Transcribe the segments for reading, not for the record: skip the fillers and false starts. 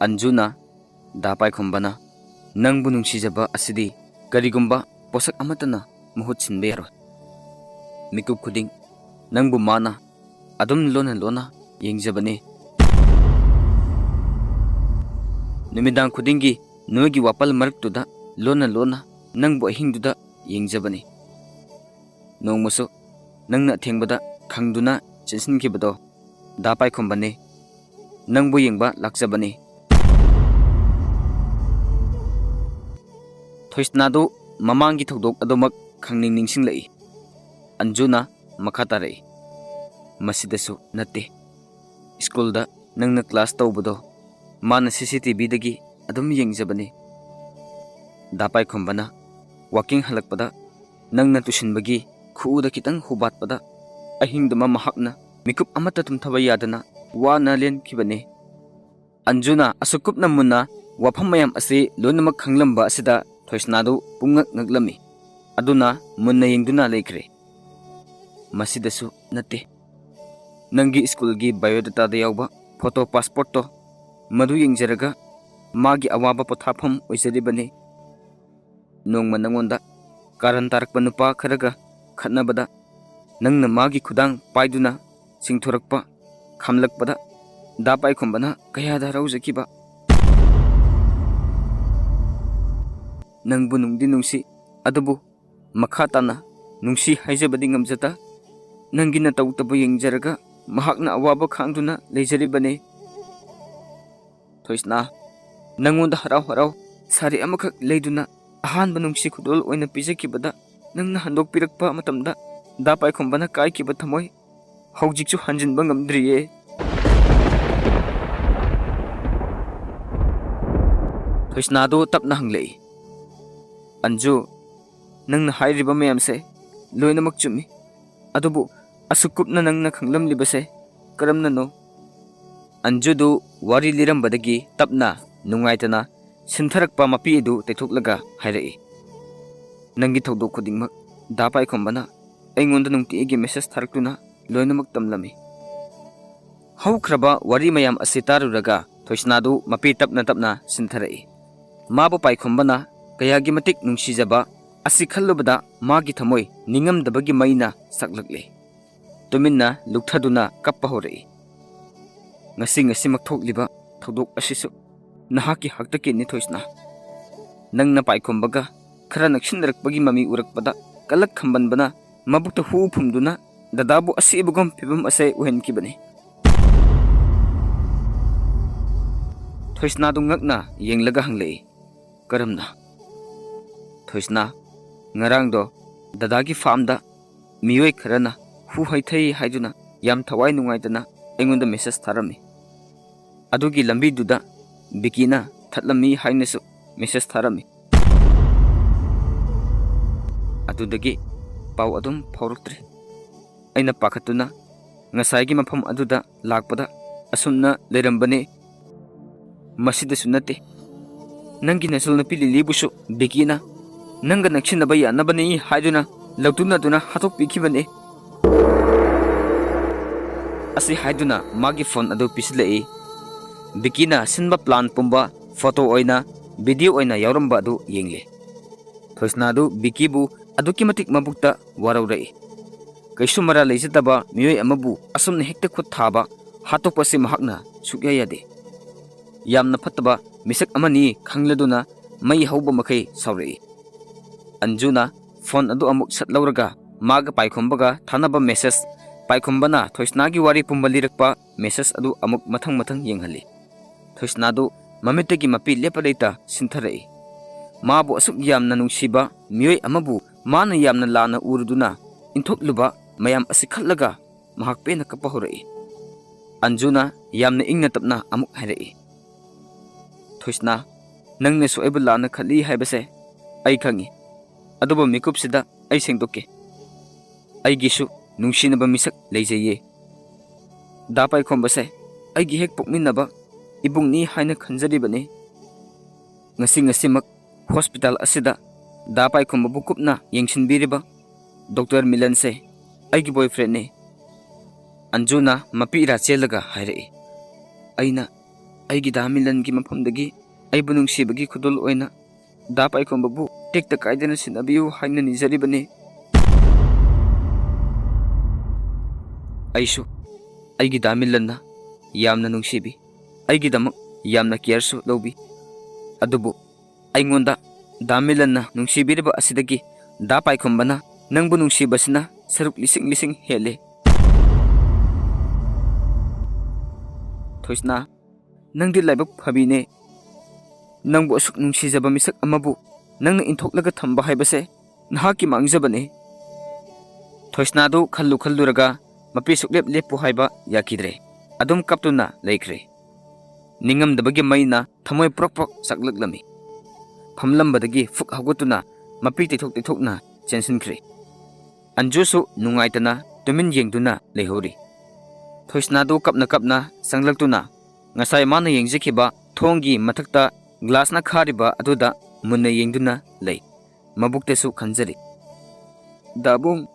Anjuna dapai khombana nangbu nungsijaba asidi karigumba posak amatana muhut sinbe yaro mikup khuding nangbu mana adum lona yengjabane numidang khudingi noigi wapal marktuda lona nangbu ahingduda yengjabane nongmusu nangna thengbada khangduna chinsinkibado dapai khombane nangbu yengba lakjabane thoisnadu mamangi thokdok adomak khangning ningsing lai Anjuna makhatare masidasu nate school da nangna class tawbudo mana CCTV dagi adum yengjabane dapai khombana walking halakpada nangna tusinbagi khuda kitang hubatpada ahingduma mahakna mikup amata tumthaba yadana wana len kibane Anjuna asukkup namuna wafam mayam ase lonamak khanglamba asida thoisnadu pungak ngaglami aduna munna yengduna leikre masidasu nate nangi school gi biodata da yawba photo passport to madu yengjaraga magi awaba pothafam oijaribane nongma nangonda karan tarakpa nupa kharaga khatnabada nangna magi khudang paiduna singthorakpa khamlakpada dapai khombana kayada raujakiba nangbu nungdi nungsi adubu makhatana nungsi haijabadi ngamjata nangina tawtabu yengjaraga mahakna awaba khangduna leijaribane thoisna nangonda harau sari amakak leiduna ahanba nungsi khudol oina pijakibada nangna handok pirakpa matamda dapai khombana kaikiba thamoi haujikchu hanjinba ngamdriye thoisnadu tapna hanglei Anju nangna hairiba mayamse loinamak chumi adubu asukupna nangna khanglam libase karamna no Anjudu wari lirambadagi tapna nungaitana sintharakpa mapi edu tethuklaga hairai nangi thokdok khudingmak dapai khombana aingonda nungtiigi message tharaktuna loinamak tamlami haukraba wari mayam asitaruraga thoisnadu mapi tapna sintharai mabu pai khombana kayagi matik nungsijaba asi khallubada magi thamoi ningamdabagi maina saklakle tuminna lukthaduna kappa horai ngasi makthokliba thodok asisu nahaki haktaki ni thoisna nangna paikhombaga khara naksindarakpagi mami urakpada kalak khambanbana mabukta hu phumduna dadabu asibugam phibam ase uhenkibane thoisna du ngakna yenglaga hanglei karamna thoisna ngarang do dadagi farm da miyoi kharana hu haithai haiduna yam thawai nungaidana engonda message tharami adugi lambi duda bikina thatlami hainasu message tharami adudagi pau adum phauruktri aina pakhatuna ngasai mafam aduda lakpada asumna lerambane masida sunate nangi nasul na pili libusu bikina nanga naksinaba yanabani haiduna lagtuna duna hatok pikibane asi haiduna magi phone adu pislei bikina sinba plan pumba photo oina video oina yauramba adu yengle thoisna adu bikibu aduki matik mabukta waraurai kaisumara leijataba miyoi amabu asumna hekta khut thaba hatokpasi mahakna sukya yade yamna phattaba misak amani khangladuna mai hauba makai saurei Anjuna phone adu amuk satlauraga maga paikhombaga thanaba message paikhombana thoisnagi wari pumbalirakpa message adu amuk mathang yenghali thoisnadu mamitagi mapi lepaleita sintharai mabu asuk yamna nungsiba miyoi amabu mana yamna lana uruduna inthokluba mayam asikhallaga mahakpena kappa horai Anjuna yamna ingna tapna amuk hairai thoisna nangna soeba lana khali haibase ai khangi aduba mikupsida ai sengdokke aigisu nungsinaba misak leijaye dapai khombase aigi hek pokminaba ibungni haina khanjaribane ngasi mak hospital asida dapai khomba bukupna yengsinbiriba Dr. Milan se aigi boyfriend ne Anjuna mapi ra chelaga haire aina ꯑꯩꯒꯤ ꯗꯥ ꯃꯤꯂꯟꯒꯤ ꯃꯐꯝꯗꯒꯤ ꯑꯩꯕꯨ ꯅꯨꯡꯁꯤꯕꯒꯤ ꯈꯨꯗꯣꯜ ꯑꯣꯏꯅ ꯗꯥ ꯄꯥꯏꯈꯣꯝꯕꯕꯨ ꯇꯦꯛꯇ ꯀꯥꯏꯗꯅ ꯁꯤꯟꯅꯕꯤꯌꯨ ꯍꯥꯏꯅ ꯅꯤꯖꯔꯤꯕꯅꯤ꯫ ꯑꯩꯁꯨ ꯑꯩꯒꯤ ꯗꯥ ꯃꯤꯂꯟꯅ ꯌꯥꯝꯅ ꯅꯨꯡꯁꯤꯕꯤ, ꯑꯩꯒꯤꯗꯃꯛ ꯌꯥꯝꯅ ꯀꯦꯌꯔꯁꯨ ꯂꯧꯕꯤ꯫ ꯑꯗꯨꯕꯨ ꯑꯩꯉꯣꯟꯗ ꯗꯥ ꯃꯤꯂꯟꯅ ꯅꯨꯡꯁꯤꯕꯤꯔꯤꯕ ꯑꯁꯤꯗꯒꯤ ꯗꯥ ꯄꯥꯏꯈꯣꯝꯕꯅ ꯅꯪꯕꯨ ꯅꯨꯡꯁꯤꯕꯁꯤꯅ ꯁꯔꯨꯛ ꯂꯤꯁꯤꯡ ꯂꯤꯁꯤꯡ ꯍꯦꯜꯂꯦ꯫ ꯊꯣꯏꯁꯅꯥ, ꯅꯪꯗꯤ ꯂꯥꯏꯕꯛ ꯐꯕꯤꯅꯦ꯫ ꯅꯪꯕꯨ ꯑꯁꯨꯛ ꯅꯨꯡꯁꯤꯖꯕ ꯃꯤꯁꯛ ꯑꯃꯕꯨ ꯅꯪꯅ ꯏꯟꯊꯣꯛꯂꯒ ꯊꯝꯕ ꯍꯥꯏꯕꯁꯦ ꯅꯍꯥꯛꯀꯤ ꯃꯥꯡꯖꯕꯅꯦ꯫ ꯊꯣꯏꯁꯅꯥꯗꯨ ꯈꯜꯂꯨꯔꯒ ꯃꯄꯤ ꯁꯨꯛꯂꯦꯞ ꯂꯦꯞꯄꯨ ꯍꯥꯏꯕ ꯌꯥꯈꯤꯗ꯭ꯔꯦ꯫ ꯑꯗꯨꯝ ꯀꯞꯇꯨꯅ ꯂꯩꯈ꯭ꯔꯦ꯫ ꯅꯤꯡꯉꯝꯗꯕꯒꯤ ꯃꯩꯅ ꯊꯃꯣꯏ ꯄ꯭ꯔꯣꯛ ꯄ꯭ꯔꯣꯛ ꯆꯥꯛꯂꯛꯂꯝꯃꯤ꯫ ꯐꯝꯂꯝꯕꯗꯒꯤ ꯐꯨꯛ ꯍꯧꯒꯠꯇꯨꯅ ꯃꯄꯤ ꯇꯩꯊꯣꯛꯅ ꯆꯦꯟꯁꯤꯟꯈ꯭ꯔꯦ꯫ ꯑꯟꯖꯨꯁꯨ ꯅꯨꯡꯉꯥꯏꯇꯅ ꯇꯨꯃꯤꯟ ꯌꯦꯡꯗꯨꯅ ꯂꯩꯍꯧꯔꯤ꯫ ꯊꯣꯏꯁꯅꯥꯗꯨ ꯀꯞꯅ ꯀꯞꯅ ꯆꯪꯂꯛꯇꯨꯅ ꯉꯁꯥꯏ ꯃꯥꯅ ꯌꯦꯡꯖꯈꯤꯕ ꯊꯣꯡꯒꯤ ꯃꯊꯛꯇ ꯒ꯭ꯂꯥꯁꯅ ꯈꯥꯔꯤꯕ ꯑꯗꯨꯗ ꯃꯨꯟꯅ ꯌꯦꯡꯗꯨꯅ ꯂꯩ꯫ ꯃꯕꯨꯛꯇꯁꯨ ꯈꯟꯖꯔꯤ, ꯗꯥꯕꯨꯡ,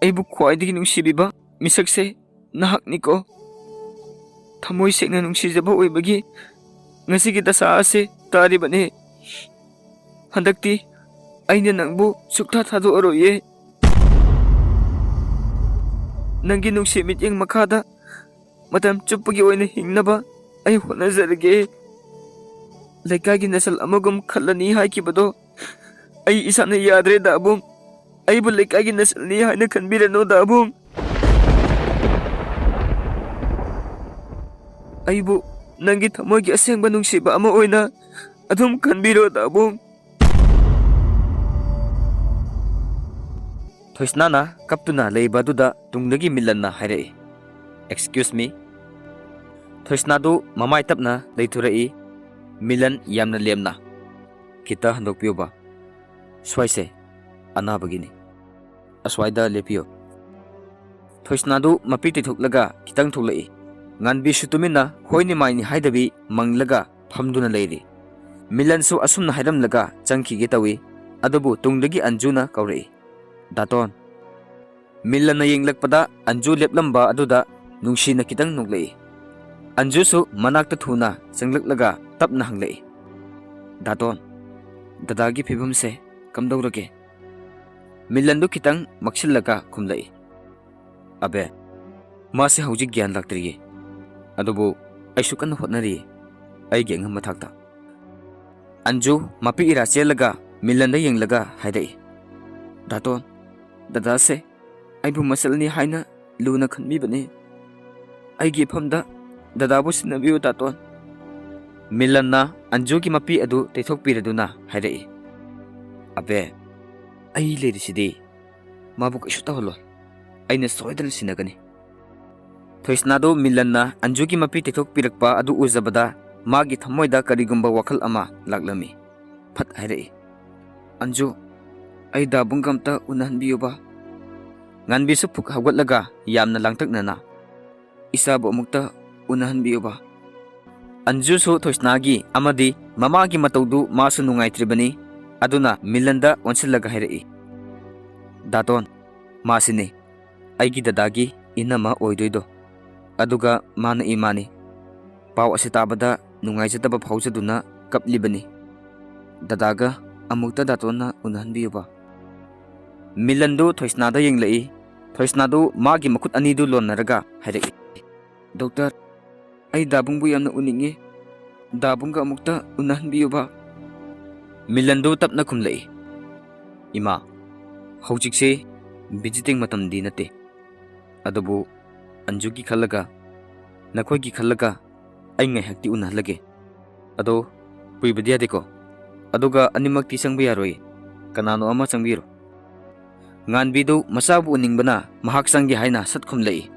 ꯑꯩꯕꯨ ꯈ꯭ꯋꯥꯏꯗꯒꯤ ꯅꯨꯡꯁꯤꯕꯤꯕ ꯃꯤꯁꯛꯁꯦ ꯅꯍꯥꯛꯅꯤꯀꯣ꯫ ꯊꯃꯣꯏ ꯁꯦꯡꯅ ꯅꯨꯡꯁꯤꯖꯕ ꯑꯣꯏꯕꯒꯤ ꯉꯁꯤꯒꯤ ꯗꯁꯥ ꯑꯁꯤ ꯇꯥꯔꯤꯕꯅꯤ꯫ ꯍꯟꯗꯛꯇꯤ ꯑꯩꯅ ꯅꯪꯕꯨ ꯁꯨꯛꯊꯥ ꯊꯥꯗꯣꯛꯑꯔꯣꯏꯌꯦ꯫ ꯅꯪꯒꯤ ꯅꯨꯡꯁꯤ ꯃꯤꯠꯌꯦꯡ ꯃꯈꯥꯗ ꯃꯇꯝ ꯆꯨꯞꯄꯒꯤ ꯑꯣꯏꯅ ꯍꯤꯡꯅꯕ ꯑꯩ ꯍꯣꯠꯅꯖꯔꯒꯦ꯫ ꯂꯩꯀꯥꯏꯒꯤ ꯅꯁꯜ ꯑꯃꯒꯨꯝ ꯈꯜꯂꯅꯤ ꯍꯥꯏꯈꯤꯕꯗꯣ ꯑꯩ ꯏꯁꯥꯅ ꯌꯥꯗ꯭ꯔꯦ ꯗꯥꯕꯨꯡ꯫ ꯑꯩꯕꯨ ꯂꯩꯀꯥꯏꯒꯤ ꯅꯁꯜꯅꯤ ꯍꯥꯏꯅ ꯈꯟꯕꯤꯔꯅꯨ ꯗꯥꯕꯨꯡ꯫ ꯑꯩꯕꯨ ꯅꯪꯒꯤ ꯊꯃꯣꯏꯒꯤ ꯑꯁꯦꯡꯕ ꯅꯨꯡꯁꯤꯕ ꯑꯃ ꯑꯣꯏꯅ ꯑꯗꯨꯝ ꯈꯟꯕꯤꯔꯣ ꯗꯥꯕꯨꯡ꯫ ꯊꯣꯏꯁꯅꯥꯅ ꯀꯞꯇꯨꯅ ꯂꯩꯕ ꯑꯗꯨꯗ ꯇꯨꯡꯗꯒꯤ ꯃꯤꯂꯟꯅ ꯍꯥꯏꯔꯛꯏ, ꯑꯦꯛꯁꯀ꯭ꯌꯨꯁ ꯃꯤ꯫ ꯊꯣꯏꯁꯅꯥꯗꯨ ꯃꯃꯥꯏ ꯇꯞꯅ ꯂꯩꯊꯣꯔꯛꯏ꯫ ꯃꯤꯂꯟ ꯌꯥꯝꯅ ꯂꯦꯝꯅ, ꯈꯤꯇ ꯍꯟꯗꯣꯛꯄꯤꯌꯨꯕ, ꯁ꯭ꯋꯥꯏꯁꯦ ꯑꯅꯥꯕꯒꯤꯅꯤ, ꯑꯁ꯭ꯋꯥꯏꯗ ꯂꯦꯞꯄꯤꯌꯨ꯫ ꯊꯣꯏꯁꯅꯥꯗꯨ ꯃꯄꯤ ꯇꯩꯊꯣꯛꯂꯒ ꯈꯤꯇꯪ ꯊꯣꯛꯂꯛꯏ꯫ ꯉꯥꯟꯕꯤꯁꯨ ꯇꯨꯃꯤꯟꯅ ꯍꯣꯏꯅꯤ ꯃꯥꯏꯅꯤ ꯍꯥꯏꯗꯕꯤ ꯃꯪꯂꯒ ꯐꯝꯗꯨꯅ ꯂꯩꯔꯤ꯫ ꯃꯤꯂꯟꯁꯨ ꯑꯁꯨꯝꯅ ꯍꯥꯏꯔꯝꯂꯒ ꯆꯪꯈꯤꯒꯦ ꯇꯧꯏ꯫ ꯑꯗꯨꯕꯨ ꯇꯨꯡꯗꯒꯤ ꯑꯟꯖꯨꯅ ꯀꯧꯔꯛꯏ, ꯗꯥꯇꯣꯟ꯫ ꯃꯤꯂꯟꯅ ꯌꯦꯡꯂꯛꯄꯗ ꯑꯟꯖꯨ ꯂꯦꯞꯂꯝꯕ ꯑꯗꯨꯗ ꯅꯨꯡꯁꯤꯅ ꯈꯤꯇꯪ ꯅꯣꯛꯂꯛꯏ꯫ ꯑꯟꯖꯨꯁꯨ ꯃꯅꯥꯛꯇ ꯊꯨꯅ ꯆꯪꯂꯛꯂꯒ ꯇꯞꯅ ꯍꯪꯂꯛꯏ, ꯗꯥꯇꯣꯟ, ꯗꯗꯥꯒꯤ ꯐꯤꯕꯝꯁꯦ ꯀꯝꯗꯧꯔꯒꯦ? ꯃꯤꯂꯟꯗꯨ ꯈꯤꯇꯪ ꯃꯛꯁꯤꯜꯂꯒ ꯈꯨꯝꯂꯛꯏ, ꯑꯕꯦ, ꯃꯥꯁꯦ ꯍꯧꯖꯤꯛ ꯒ꯭ꯌꯥꯟ ꯂꯥꯛꯇ꯭ꯔꯤꯌꯦ꯫ ꯑꯗꯨꯕꯨ ꯑꯩꯁꯨ ꯀꯟꯅ ꯍꯣꯠꯅꯔꯤꯌꯦ ꯑꯩꯒꯤ ꯑꯉꯝꯕ ꯊꯥꯛꯇ꯫ ꯑꯟꯖꯨ ꯃꯄꯤ ꯏꯔꯥ ꯆꯦꯜꯂꯒ ꯃꯤꯂꯟꯗ ꯌꯦꯡꯂꯒ ꯍꯥꯏꯔꯛꯏ, ꯗꯥꯇꯣꯟ, ꯗꯗꯥꯁꯦ ꯑꯩꯕꯨ ꯃꯆꯜꯅꯤ ꯍꯥꯏꯅ ꯂꯨꯅ ꯈꯟꯕꯤꯕꯅꯤ꯫ ꯑꯩꯒꯤ ꯏꯐꯝꯗ ꯗꯗꯥꯕꯨ ꯁꯤꯟꯅꯕꯤꯌꯨ ꯗꯥꯇꯣꯟ꯫ ꯃꯤꯂꯟꯅ ꯑꯟꯖꯨꯒꯤ ꯃꯄꯤ ꯑꯗꯨ ꯇꯩꯊꯣꯛꯄꯤꯔꯗꯨꯅ ꯍꯥꯏꯔꯛꯏ, ꯑꯕꯦ, ꯑꯩ ꯂꯩꯔꯤꯁꯤꯗꯤ, ꯃꯥꯕꯨ ꯀꯩꯁꯨ ꯇꯧꯍꯜꯂꯣꯏ, ꯑꯩꯅ ꯁꯣꯏꯗꯅ ꯁꯤꯟꯅꯒꯅꯤ꯫ ꯊꯣꯏꯁꯅꯥꯗꯨ ꯃꯤꯂꯟꯅ ꯑꯟꯖꯨꯒꯤ ꯃꯄꯤ ꯇꯩꯊꯣꯛꯄꯤꯔꯛꯄ ꯑꯗꯨ ꯎꯖꯕꯗ ꯃꯥꯒꯤ ꯊꯃꯣꯏꯗ ꯀꯔꯤꯒꯨꯝꯕ ꯋꯥꯈꯜ ꯑꯃ ꯂꯥꯛꯂꯝꯃꯤ꯫ ꯐꯠ ꯍꯥꯏꯔꯛꯏ, ꯑꯟꯖꯨ, ꯑꯩ ꯗꯥꯕꯨꯡꯒ ꯑꯝꯇ ꯎꯅꯍꯟꯕꯤꯌꯨꯕ꯫ ꯉꯥꯟꯕꯤꯁꯨ ꯐꯨꯛ ꯍꯧꯒꯠꯂꯒ ꯌꯥꯝꯅ ꯂꯥꯡꯇꯛꯅꯅ, ꯏꯆꯥꯕꯨ ꯑꯃꯨꯛꯇ ꯎꯅꯍꯟꯕꯤꯌꯨꯕ꯫ ꯑꯟꯖꯨꯁꯨ ꯊꯣꯏꯁꯅꯥꯒꯤ ꯑꯃꯗꯤ ꯃꯃꯥꯒꯤ ꯃꯇꯧꯗꯨ ꯃꯥꯁꯨ ꯅꯨꯡꯉꯥꯏꯇ꯭ꯔꯤꯕꯅꯤ꯫ ꯑꯗꯨꯅ ꯃꯤꯂꯟꯗ ꯑꯣꯟꯁꯤꯜꯂꯒ ꯍꯥꯏꯔꯛꯏ, ꯗꯥꯇꯣꯟ, ꯃꯥꯁꯤꯅꯤ ꯑꯩꯒꯤ ꯗꯗꯥꯒꯤ ꯏꯅꯝꯃ ꯑꯣꯏꯗꯣꯏꯗꯣ, ꯑꯗꯨꯒ ꯃꯥꯅ ꯏꯃꯥꯅꯤ꯫ ꯄꯥꯎ ꯑꯁꯤ ꯇꯥꯕꯗ ꯅꯨꯡꯉꯥꯏꯖꯗꯕ ꯐꯥꯎꯖꯗꯨꯅ ꯀꯞꯂꯤꯕꯅꯤ꯫ ꯗꯗꯥꯒ ꯑꯃꯨꯛꯇ ꯗꯥꯇꯣꯟꯅ ꯎꯅꯍꯟꯕꯤꯌꯨꯕ꯫ ꯃꯤꯂꯟꯗꯨ ꯊꯣꯏꯁꯅꯥꯗ ꯌꯦꯡꯂꯛꯏ꯫ ꯊꯣꯏꯁꯅꯥꯗꯨ ꯃꯥꯒꯤ ꯃꯈꯨꯠ ꯑꯅꯤꯗꯨ ꯂꯣꯟꯅꯔꯒ ꯍꯥꯏꯔꯛꯏ, ꯗꯣꯛꯇꯔ, ꯑꯩ ꯗꯥꯕꯨꯡꯕꯨ ꯌꯥꯝꯅ ꯎꯅꯤꯡꯉꯤ, ꯗꯥꯕꯨꯡꯒ ꯑꯃꯨꯛꯇ ꯎꯅꯍꯟꯕꯤꯌꯨꯕ꯫ ꯃꯤꯂꯟꯗꯨ ꯇꯞꯅ ꯈꯨꯝꯂꯛꯏ, ꯏꯃꯥ, ꯍꯧꯖꯤꯛꯁꯦ ꯚꯤꯖꯤꯇꯤꯡ ꯃꯇꯝꯗꯤ ꯅꯠꯇꯦ꯫ ꯑꯗꯨꯕꯨ ꯑꯟꯖꯨꯒꯤ ꯈꯜꯂꯒ, ꯅꯈꯣꯏꯒꯤ ꯈꯜꯂꯒ ꯑꯩ ꯉꯥꯏꯍꯥꯛꯇꯤ ꯎꯅꯍꯜꯂꯒꯦ꯫ ꯑꯗꯣ ꯀꯨꯏꯕꯗꯤ ꯌꯥꯗꯦꯀꯣ, ꯑꯗꯨꯒ ꯑꯅꯤꯃꯛꯇꯤ ꯆꯪꯕ ꯌꯥꯔꯣꯏ, ꯀꯅꯥꯅꯣ ꯑꯃ ꯆꯪꯕꯤꯔꯣ꯫ ꯉꯥꯟꯕꯤꯗꯨ ꯃꯆꯥꯕꯨ ꯎꯅꯤꯡꯕꯅ ꯃꯍꯥꯛ ꯆꯪꯒꯦ ꯍꯥꯏꯅ ꯁꯠ ꯈꯨꯝꯂꯛꯏ꯫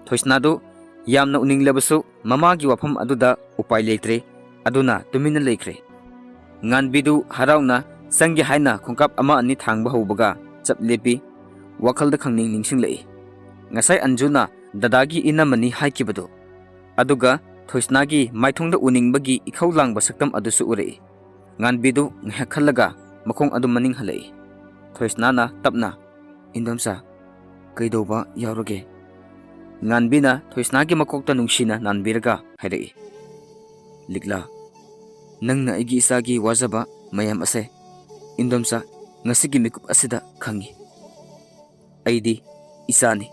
ꯊꯣꯏꯁꯅꯥꯗꯨ ꯌꯥꯝꯅ ꯎꯅꯤꯡꯂꯕꯁꯨ ꯃꯃꯥꯒꯤ ꯋꯥꯐꯝ ꯑꯗꯨꯗ ꯎꯄꯥꯏ ꯂꯩꯇ꯭ꯔꯦ꯫ ꯑꯗꯨꯅ ꯇꯨꯃꯤꯟꯅ ꯂꯩꯈ꯭ꯔꯦ꯫ ꯉꯥꯟꯕꯤꯗꯨ ꯍꯔꯥꯎꯅ ꯆꯪꯒꯦ ꯍꯥꯏꯅ ꯈꯣꯡꯀꯥꯞ ꯑꯃ ꯑꯅꯤ ꯊꯥꯡꯕ ꯍꯧꯕꯒ ꯆꯞ ꯂꯦꯞꯄꯤ꯫ ꯋꯥꯈꯜꯗ ꯈꯪꯅꯤꯡ ꯅꯤꯡꯁꯤꯡꯂꯛꯏ, ꯉꯁꯥꯏ ꯑꯟꯖꯨꯅ ꯗꯗꯥꯒꯤ ꯏꯅꯝꯃꯅꯤ ꯍꯥꯏꯈꯤꯕꯗꯨ, ꯑꯗꯨꯒ ꯊꯣꯏꯁꯅꯥꯒꯤ ꯃꯥꯏꯊꯣꯡꯗ ꯎꯅꯤꯡꯕꯒꯤ ꯏꯈꯧ ꯂꯥꯡꯕ ꯁꯛꯇꯝ ꯑꯗꯨꯁꯨ ꯎꯔꯛꯏ꯫ ꯉꯥꯟꯕꯤꯗꯨ ꯉꯥꯏꯍꯥꯛ ꯈꯜꯂꯒ ꯃꯈꯣꯡ ꯑꯗꯨ ꯃꯅꯤꯡ ꯍꯜꯂꯛꯏ꯫ ꯊꯣꯏꯁꯅꯥꯅ ꯇꯞꯅ, ꯏꯟꯗꯣꯝꯆꯥ, ꯀꯩꯗꯧꯕ ꯌꯥꯎꯔꯒꯦ? ꯉꯥꯟꯕꯤꯅ ꯊꯣꯏꯁꯅꯥꯒꯤ ꯃꯀꯣꯛꯇ ꯅꯨꯡꯁꯤꯅ ꯅꯥꯟꯕꯤꯔꯒ ꯍꯥꯏꯔꯛꯏ, Likla, nangna aigi isagi wajaba mayam ase indomsa ngasigi mikup asida khangi. Aidi isani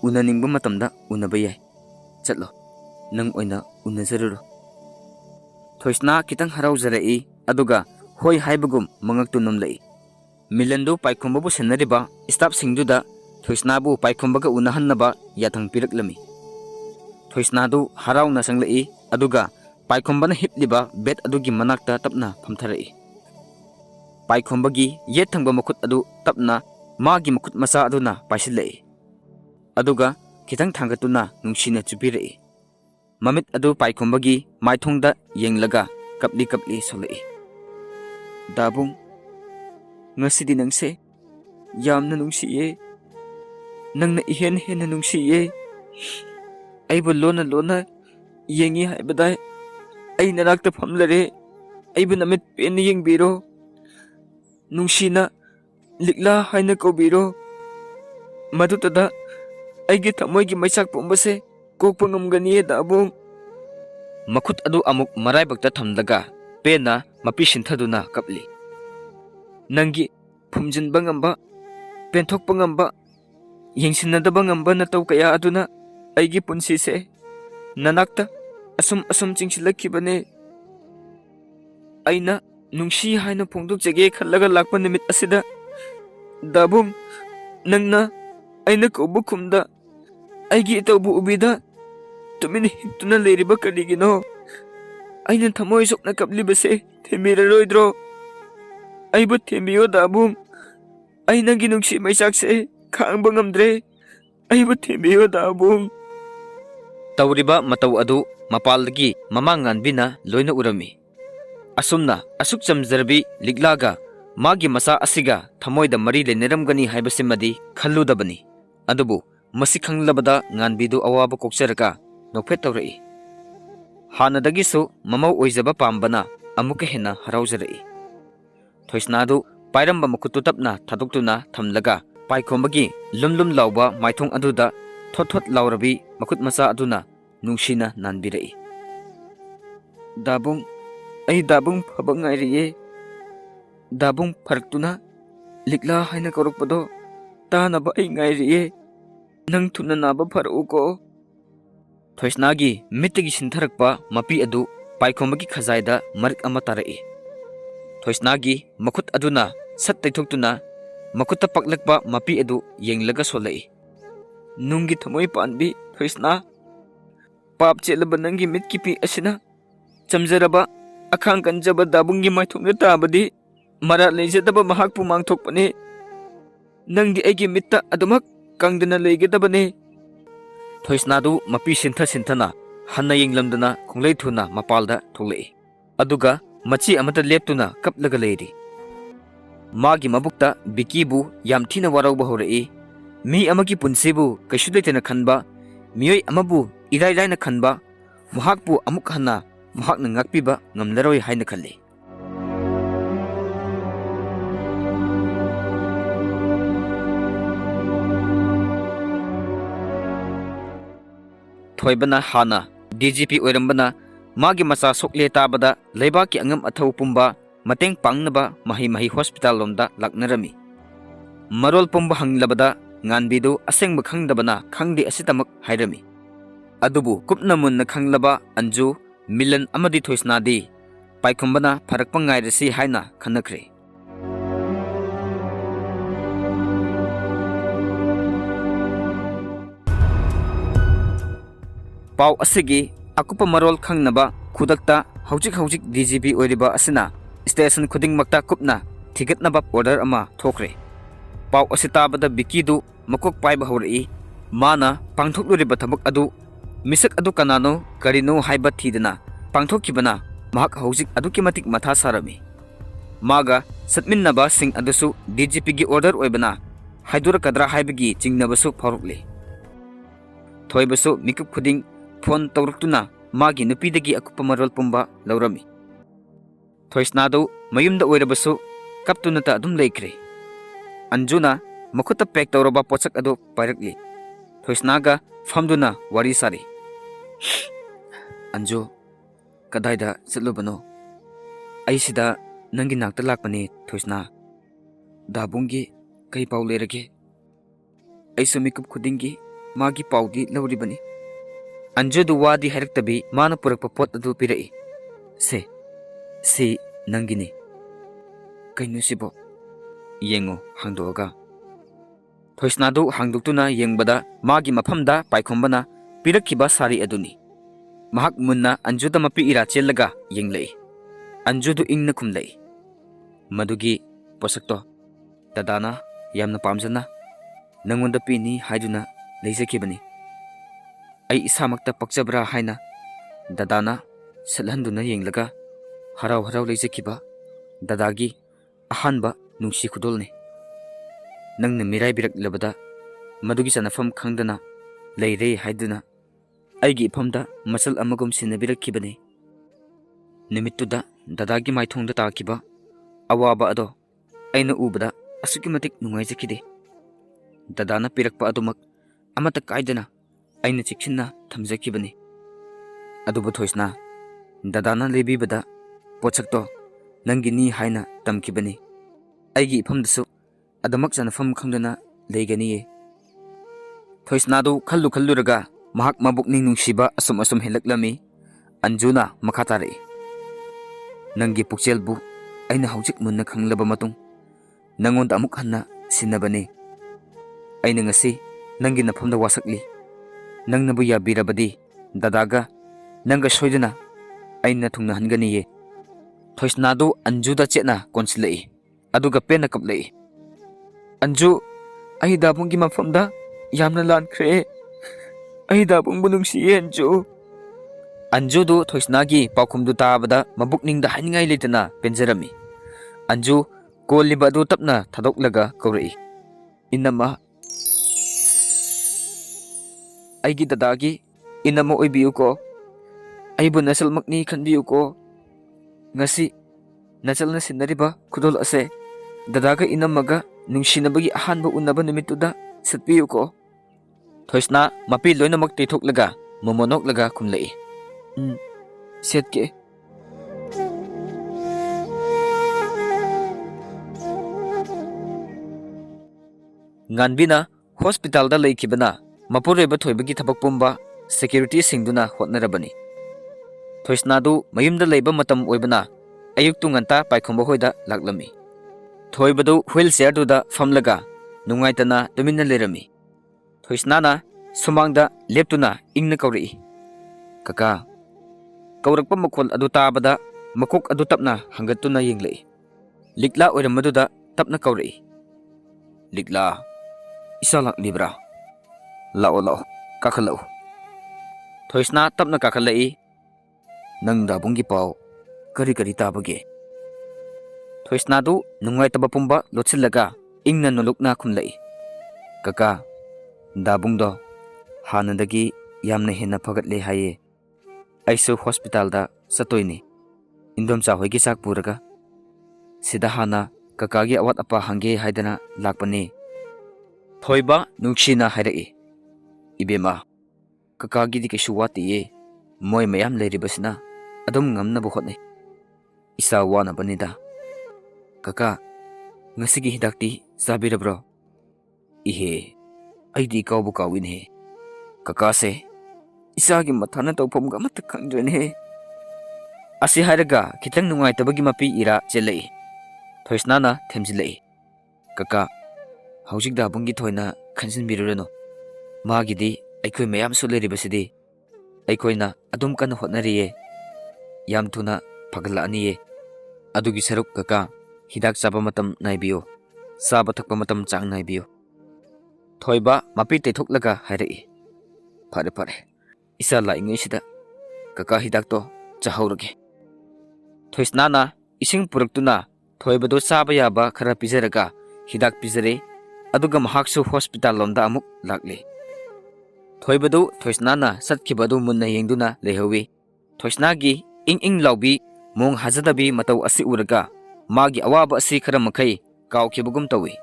unaningba matamda unaba yai. Chatlo, nang oina unazaruro. Thoisna kitang haraujara'i aduga hoi haibagum mangaktu namla'i. Milandu paikhombabu senariba staff singduda Thoisnabu paikhombaga unahannaba yathang piraklami. Thoisnadu harauna sangla'i aduga paikhomba na hipliba bet adugi manakta tapna phamthara'i. Paikhomba yet thangba makut adu tapna magi makut masa aduna paisila'i. Aduga kitang thangatuna nungsina chupira'i. Mamit adu paikhomba maithongda yenglaga kapli sola'i. Dabung, ngasidi nangse yamna nungsiye. Nangna ihen nungsiye. Aibu lona yengi haibadai. Ay narakta phamlare. Aibu namit peni yengbiro. Nungsina Likla haina kaubiro. Madutada aigi thamoigi maisak pumbase kokpa ngamganiye dabung. Makut adu amuk maraibakta thamdaga pena mapi sinthaduna kapli. Nangi phumjinba ngamba penthokpa ngamba yengsinnadaba ngamba nataw kaya aduna aigi punsise nanakta asum chingsilakkibane. Aina nungsi haina phongdokjage khallaga lakpa nimit asida dabung nangna aina kaubu khumda aigi itawbu ubida tumin hintuna leiriba karigino. Aina thamoi sokna kaplibase themiraroidro. Aibu thembiyo dabung. Ay nangi nungsi maisakse khangba ngamdre. Aibu thembiyo dabung. Tawriba mataw adu mapaldagi mamanganbina loina urami. Asumna asuk chamjarbi Liklaga magi masa asiga thamoida mari leneramgani haibasimadi khalludabani. Adubu masikhanglabada nganbidu awaba kokseraka nokphet tawrai. Hanadagisu mamau oizaba pambana amuka hena haraujara'i. Thoisnadu pairamba makutu tapna thadoktuna thamlaga paikhomagi lumlum lauba maithong aduda thot laurabi makut masa aduna nungsina nanbira'i. Dabung, ay dabung phaba ngairiye. Dabung pharaktuna Likla haina kaurukpado tanaba ay ngairiye. Nang thuna naba pharau ko. Thoisnagi mitigi sintharakpa mapi adu paikhomagi khazaida marik ama tara'i. Thoisnagi makut aduna sat taithoktuna makutta paklakpa mapi adu yenglaga sola'i. Nungi thamoi panbi Thoisna pap chelaba nangi mitkipi asina chamjaraba akhang kanjaba dabungi maithongna tabadi mara leijadaba mahakpu mangthokpane. Nangdi aigi mitta adumak kangdana leigedabane. Thoisnadu mapi sinthana hanna yenglamdana khonglei thuna mapalda thola'i. Aduga machi amata leptuna kaplaga leiri. Magi mabukta bikibu yamthina warauba hora'i. Mi amagi punsibu kaisu leitena khanba miyoi amabu iraina khanba mahakpu amuk hanna mahakna ngakpiba ngamlaroi haina khalli. Thoibana hana DGP oirambana magi masa sokle tabada leibaki angam athau pumba mateng pangnaba mahi hospital lomda laknarami. Marol pumba hanglabada nganbidu asengba khangdabana khangdi asitamak hairami. Adubu kupna munna khanglaba Anju Milan amadi Thoisnadi paikhombana pharakpa ngairasi haina khanakre. Pau asigi akupa marol khangnaba khudakta haujuk DGP oiriba asina station khudingmakta kupna thigatnaba order ama thokre. Pau asitabada bikidu makok paiba hori mana pangthokluriba thabak adu misak adu kanano karino haiba thidana pangthokibana mahak haujuk aduki matik matha sarami. Maga satminnaba sing adusu DGP gi order oibana haidura kadra haibagi chingnabasu phorukle. Thoibasu mikup khuding phone tawruktuna magi nupidagi akupa marol pumba laurami. Thoisnadu mayumda oirabasu kaptunata adum leikre. Anjuna makuta pek tawraba pochak adu pairakli. Thoisnaga famduna wari sari. Anju Kadaida Silubano. Aisida Nangi Nakta Lakpani, Tosna. Dabungi, Kai Paulerage. Aisumikup Kudingi, Magi Paudi, Lauribani. Anju the Wadi Hertabi, Manapura Pot do Pirei. Say, see Nangini. Kainusibo. Yengo, Handoga. Tosnado Hangdutuna Yengbada, Magi Mapamda, Paikombana, Pirakiba Sari Aduni. Mahak Munna Anjuda Mapi Ira Chelaga, Yenglay. Anjudu Ingna Kumlay. Madugi, Posakto. Dadana, Yamna Pamsana. Nangunda Pini, Haiduna, Lazakibani. Ay isamakta Paksabra Haina. Dadana, Salanduna Yenglaga. Harau Harau Lazakiba. Dadagi, Ahanba, Nungsi Kudolni. Nang na Mirai Birak Labada. Madugi Sanafam Kangdana. Layre Haiduna. Aigi Pamda, Masal Amagum Sinabirak Kibani. Nimituda, Dadagi Maitong the Takiba. Awaba Ado. Aina Ubada, Asukimatic Nungazakide. Dadana Pirakpa Adumak. Amata Kaidana. Aina Chikina, Tamzakibani. Adubutoisna. Dadana Lebibada. Pochakto. Nangini Haina, Tamkibani. Aigi Pamdasu. Adamak and Fam Kangana, Leigani. Toisnado Kalu Kaluraga. Mahak Mabuk Ning Shiba Asum Helaklami. Anjuna Makatari. Nangi Pukselbu. Aina Haujik Munna Kang Labamatung. Nangon Amukana, Sinabani. Aina ngasi, Nangi Napum the Wasakli. Nang Nabuya Birabadi, Dadaga, Nanga Shoidana, Aina Tungna Hangani. Toisnado Anjuda Chetna, Consulay. Aduga Pena Kaplay. Anju, Aida Bungima Funda, Yamna Lan Cre. Aida Bungbunung Si Anju. Anjudu Toisnagi, Paukumdu Tabada, Mabukning the Hangai Litana, Penjerami. Anju, Kolibadu Tapna, Tadok Kori. Inama Aigi Dadagi, Inamo Ibiuko. Aibu Nasal Magni can be uko. Ngasi, Nasal Nasinariba, Kudol Ase. Dadaga Inamaga, Nungshinabi Hanbo Unaba Nimituda, Satpiuko. Toisna, Mapi Loinamak Titok Laga, Momonok Laga Kumlay. Setke. Nganbina, Hospital da Leikibana, Mapure Batoibagi Tabakpumba, Security Singduna, Hotnerabani. Toisnadu, Mayum the Labor Matam Webana, Ayuktunganta, Paikombohoida, Laglami. Toibadu, wheelchair to the Famlaga, Nungaitana, Domina Lerami. Toisnana, Sumangda, Leptuna, Ignakori. Kaka. Kaurakpa Makol Adutabada, Makok Adutapna, Hangatuna Yingley. Likla or Maduda, Tapna Kauri. Likla. Isalak Libra. Lao, Kakalo. Toisna Tapna Kakalai. Nangda Bungi Pau, Kari Tabage. Toisnadu, Nungai Tabapumba, Lotsilaga, Ingna Nulukna Kumlay. Kaka. Dabungdo. Hanandagi, Yamna Hina Pagatli Haye. Aisu Hospital da Satoini. Indom sa hoigi sak puraga. Sidahana kakagi awat apa hange haidana lakpani. Thoiba nungshina hairei. Ibema. Kakagi di kishuwati ye. Moy mayam leiribasina. Adum ngamna buhotne. Isa wana banida. Kaka. Ngasigi hidakti sabirabro. Ihe. Aidi kaubu kawin he. Kaka se. Isagi matana tawpom ga mata khangdrene. Asi haraga kitang nungai tabagi mapi ira chelei. Thoisnana themjilei. Kaka haujik da bungi thoina khansin birurano. Magidi aikoi mayam suleri basidi. Aikoina adum kan hotnariye. Yam thuna phagla aniye. Adugi saruk kaka hidak chaba matam naibiyo. Saba thakpa matam chang naibiyo. Thoiba mapi tethok hairei. Pare. Isa laingai sida kaka hidak to chahaurage. Thoisnana ising puraktuna thoibado saba yaba khara pizaraga hidak pizare aduga mahaksu hospital lomda amuk lakle. Thoibado thoisnana satkibadu munna yengduna lehawi. Thoisnagi ing laubi mong hazadabi matau asi uraga magi awaba asi khara makai kawkibugum tawi.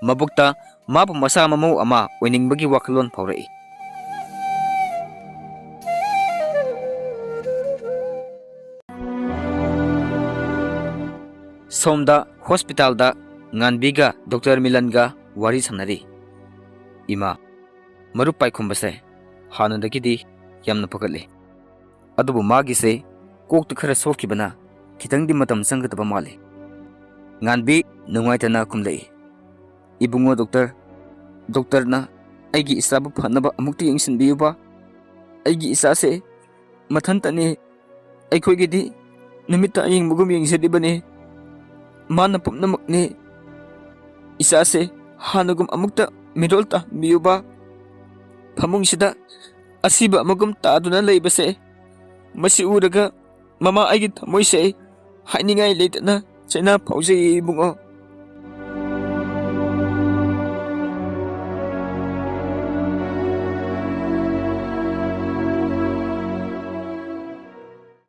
Mabukta mabu masa mamu ama oiningbagi wakalon phaurai. Somda hospital da nganbiga Dr. Milanga wari sanari. Ima marup pai khumbase hanundagidi yamna pakatli. Adubu magi se kokta khara sokibana kitangdi matam sangataba mali. Nganbi nungaitana kumlai. Ibungo doktor na aigi isabu phanaba amukti yengsinbiyuba. Aigi isase mathantani aikhoigidi numita yengmugum yengsedibane. Mana pumnamakni isase hanugum amukta mirolta biyuba. Phamungsida asiba amagum taaduna leibase. Masi uraga mama aigi thamoise hainingai leitana chaina phaujei ibungo.